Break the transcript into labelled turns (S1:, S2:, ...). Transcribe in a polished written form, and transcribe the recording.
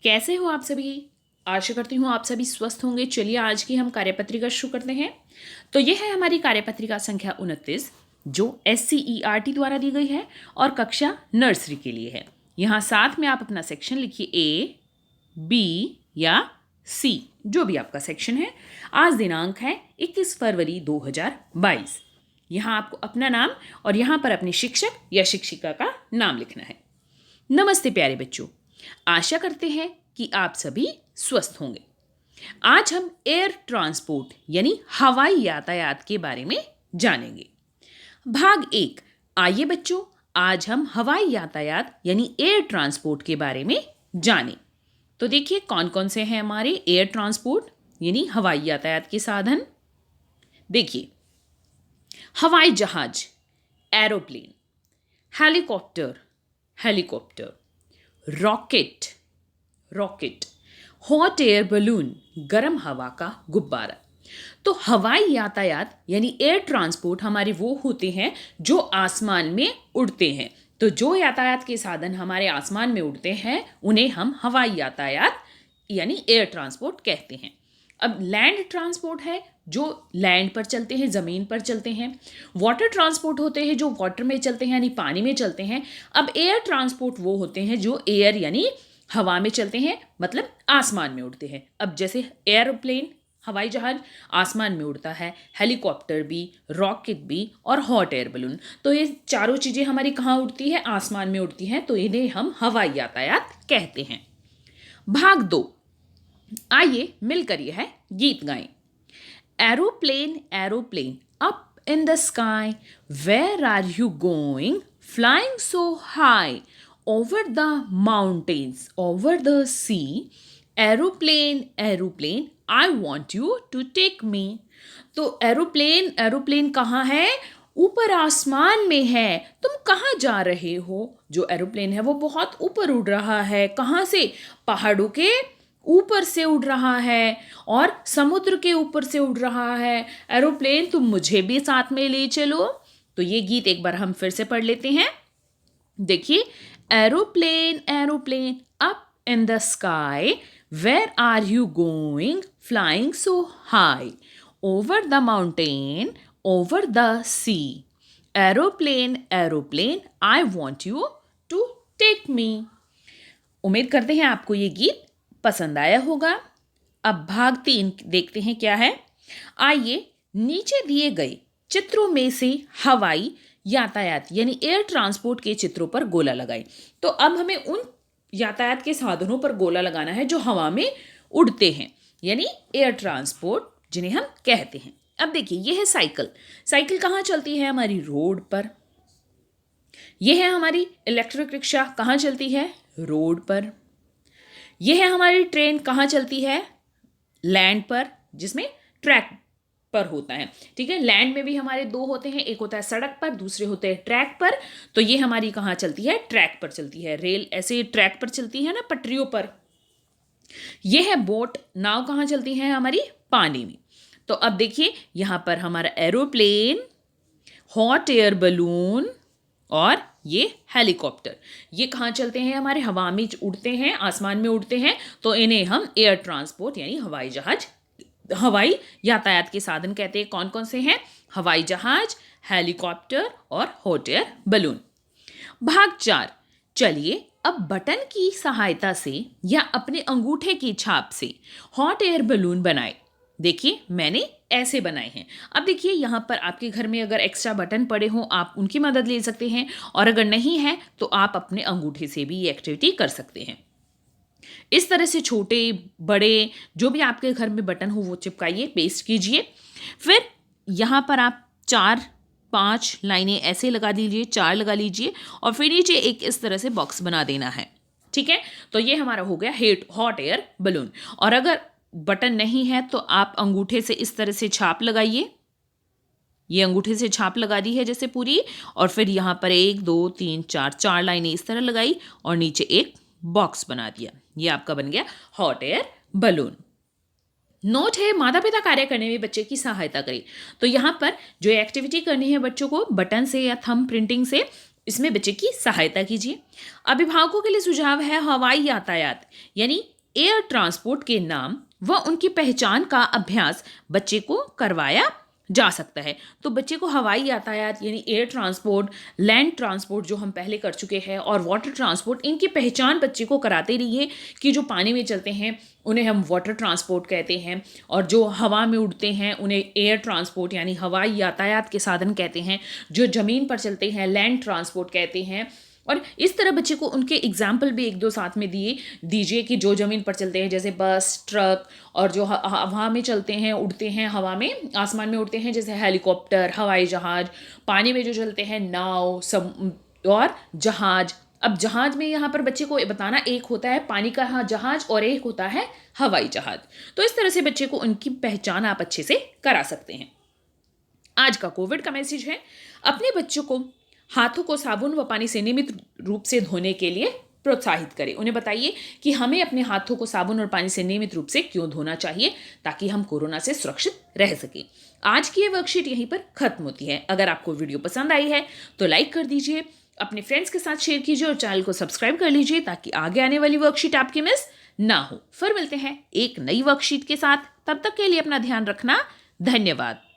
S1: कैसे हो आप सभी? आशा करती हूँ आप सभी स्वस्थ होंगे। चलिए आज की हम कार्यपत्रिका शुरू करते हैं। तो यह है हमारी कार्यपत्रिका संख्या 29 जो SCERT द्वारा दी गई है और कक्षा नर्सरी के लिए है। यहाँ साथ में आप अपना सेक्शन लिखिए A, B या C, जो भी आपका सेक्शन है। आज दिनांक है 21 फरवरी 2022। यहाँ आपको अपना नाम और यहाँ पर अपने शिक्षक या शिक्षिका का नाम लिखना है। नमस्ते प्यारे बच्चों, आशा करते हैं कि आप सभी स्वस्थ होंगे। आज हम एयर ट्रांसपोर्ट यानी हवाई यातायात के बारे में जानेंगे। भाग 1। आइए बच्चों, आज हम हवाई यातायात यानी एयर ट्रांसपोर्ट के बारे में जानें। तो देखिए कौन कौन से हैं हमारे एयर ट्रांसपोर्ट यानी हवाई यातायात के साधन। देखिए, हवाई जहाज aeroplane, helicopter, rocket, hot air balloon गर्म हवा का गुब्बारा। तो हवाई यातायात यानी एयर ट्रांसपोर्ट हमारे वो होते हैं जो आसमान में उड़ते हैं। तो जो यातायात के साधन हमारे आसमान में उड़ते हैं उन्हें हम हवाई यातायात यानी एयर ट्रांसपोर्ट कहते हैं। अब लैंड ट्रांसपोर्ट है जो लैंड पर चलते हैं, ज़मीन पर चलते हैं। वाटर ट्रांसपोर्ट होते हैं जो वाटर में चलते हैं यानी पानी में चलते हैं। अब एयर ट्रांसपोर्ट वो होते हैं जो एयर यानी हवा में चलते हैं, मतलब आसमान में उड़ते हैं। अब जैसे एरोप्लेन हवाई जहाज आसमान में उड़ता है, हेलीकॉप्टर भी, रॉकेट भी और हॉट एयर बलून। तो ये चारों चीज़ें हमारी कहाँ उड़ती है? आसमान में उड़ती हैं। तो इन्हें हम हवाई यातायात कहते हैं। भाग 2। आइए मिलकर यह गीत गाएं। Aeroplane up in the sky, where are you going, flying so high, over the mountains, over the sea, aeroplane, I want you to take me। तो एरोप्लेन कहाँ है? ऊपर आसमान में है। तुम कहाँ जा रहे हो? जो एरोप्लेन है वो बहुत ऊपर उड़ रहा है। कहाँ से? पहाड़ों के ऊपर से उड़ रहा है और समुद्र के ऊपर से उड़ रहा है। एरोप्लेन तुम मुझे भी साथ में ले चलो। तो ये गीत एक बार हम फिर से पढ़ लेते हैं। देखिए, aeroplane up in the sky, where are you going, flying so high, over the mountain, over the sea, aeroplane I want you to take me. उम्मीद करते हैं आपको ये गीत पसंद आया होगा। अब भाग 3 देखते हैं क्या है। आइए नीचे दिए गए चित्रों में से हवाई यातायात यानी एयर ट्रांसपोर्ट के चित्रों पर गोला लगाएं। तो अब हमें उन यातायात के साधनों पर गोला लगाना है जो हवा में उड़ते हैं यानी एयर ट्रांसपोर्ट जिन्हें हम कहते हैं। अब देखिए, यह है साइकिल कहाँ चलती है? हमारी रोड पर। यह है हमारी इलेक्ट्रिक रिक्शा, कहाँ चलती है? रोड पर। यह है हमारी ट्रेन, कहाँ चलती है? लैंड पर, जिसमें ट्रैक पर होता है। ठीक है, लैंड में भी हमारे दो होते हैं, एक होता है सड़क पर, दूसरे होते हैं ट्रैक पर। तो ये हमारी कहाँ चलती है? ट्रैक पर चलती है। रेल ऐसे ट्रैक पर चलती है ना, पटरियों पर। यह है बोट, नाव कहाँ चलती है? हमारी पानी में। तो अब देखिए यहाँ पर हमारा एरोप्लेन, हॉट एयर बलून और ये हेलीकॉप्टर, ये कहाँ चलते हैं? हमारे हवा में उड़ते हैं, आसमान में उड़ते हैं। तो इन्हें हम एयर ट्रांसपोर्ट यानी हवाई यातायात के साधन कहते हैं। कौन कौन से हैं? हवाई जहाज, हेलीकॉप्टर और हॉट एयर बलून। भाग 4। चलिए अब बटन की सहायता से या अपने अंगूठे की छाप से हॉट एयर बलून बनाए। देखिए मैंने ऐसे बनाए हैं। अब देखिए यहाँ पर आपके घर में अगर एक्स्ट्रा बटन पड़े हों आप उनकी मदद ले सकते हैं, और अगर नहीं है तो आप अपने अंगूठे से भी ये एक्टिविटी कर सकते हैं। इस तरह से छोटे बड़े जो भी आपके घर में बटन हो वो चिपकाइए, पेस्ट कीजिए। फिर यहाँ पर आप 4-5 लाइनें ऐसे लगा दीजिए, 4 लगा लीजिए और फिर नीचे एक इस तरह से बॉक्स बना देना है। ठीक है, तो ये हमारा हो गया हॉट एयर बलून। और अगर बटन नहीं है तो आप अंगूठे से इस तरह से छाप लगाइए। ये अंगूठे से छाप लगा दी है जैसे पूरी, और फिर यहाँ पर 1 2 3 4 लाइनें इस तरह लगाई और नीचे एक बॉक्स बना दिया। ये आपका बन गया हॉट एयर बलून। नोट है, माता पिता कार्य करने में बच्चे की सहायता करें। तो यहाँ पर जो एक्टिविटी करनी है बच्चों को बटन से या थंब प्रिंटिंग से इसमें बच्चे की सहायता कीजिए। अभिभावकों के लिए सुझाव है हवाई यातायात यानी एयर ट्रांसपोर्ट के नाम व उनकी पहचान का अभ्यास बच्चे को करवाया जा सकता है। तो बच्चे को हवाई यातायात यानी एयर ट्रांसपोर्ट, लैंड ट्रांसपोर्ट जो हम पहले कर चुके हैं, और वाटर ट्रांसपोर्ट, इनकी पहचान बच्चे को कराते रहिए कि जो पानी में चलते हैं उन्हें हम वाटर ट्रांसपोर्ट कहते हैं, और जो हवा में उड़ते हैं उन्हें एयर ट्रांसपोर्ट यानी हवाई यातायात के साधन कहते हैं, जो ज़मीन पर चलते हैं लैंड ट्रांसपोर्ट कहते हैं। और इस तरह बच्चे को उनके एग्जाम्पल भी एक दो साथ में दीजिए कि जो ज़मीन पर चलते हैं जैसे बस, ट्रक, और जो हवा में चलते हैं, उड़ते हैं हवा में, आसमान में उड़ते हैं जैसे हेलीकॉप्टर, हवाई जहाज़, पानी में जो चलते हैं नाव और जहाज़। अब जहाज़ में यहाँ पर बच्चे को बताना, एक होता है पानी का जहाज़ और एक होता है हवाई जहाज़। तो इस तरह से बच्चे को उनकी पहचान आप अच्छे से करा सकते हैं। आज का कोविड का मैसेज है, अपने बच्चों को हाथों को साबुन व पानी से नियमित रूप से धोने के लिए प्रोत्साहित करें। उन्हें बताइए कि हमें अपने हाथों को साबुन और पानी से नियमित रूप से क्यों धोना चाहिए ताकि हम कोरोना से सुरक्षित रह सकें। आज की ये वर्कशीट यहीं पर खत्म होती है। अगर आपको वीडियो पसंद आई है तो लाइक कर दीजिए, अपने फ्रेंड्स के साथ शेयर कीजिए और चैनल को सब्सक्राइब कर लीजिए ताकि आगे आने वाली वर्कशीट आपकी मिस ना हो। फिर मिलते हैं एक नई वर्कशीट के साथ, तब तक के लिए अपना ध्यान रखना। धन्यवाद।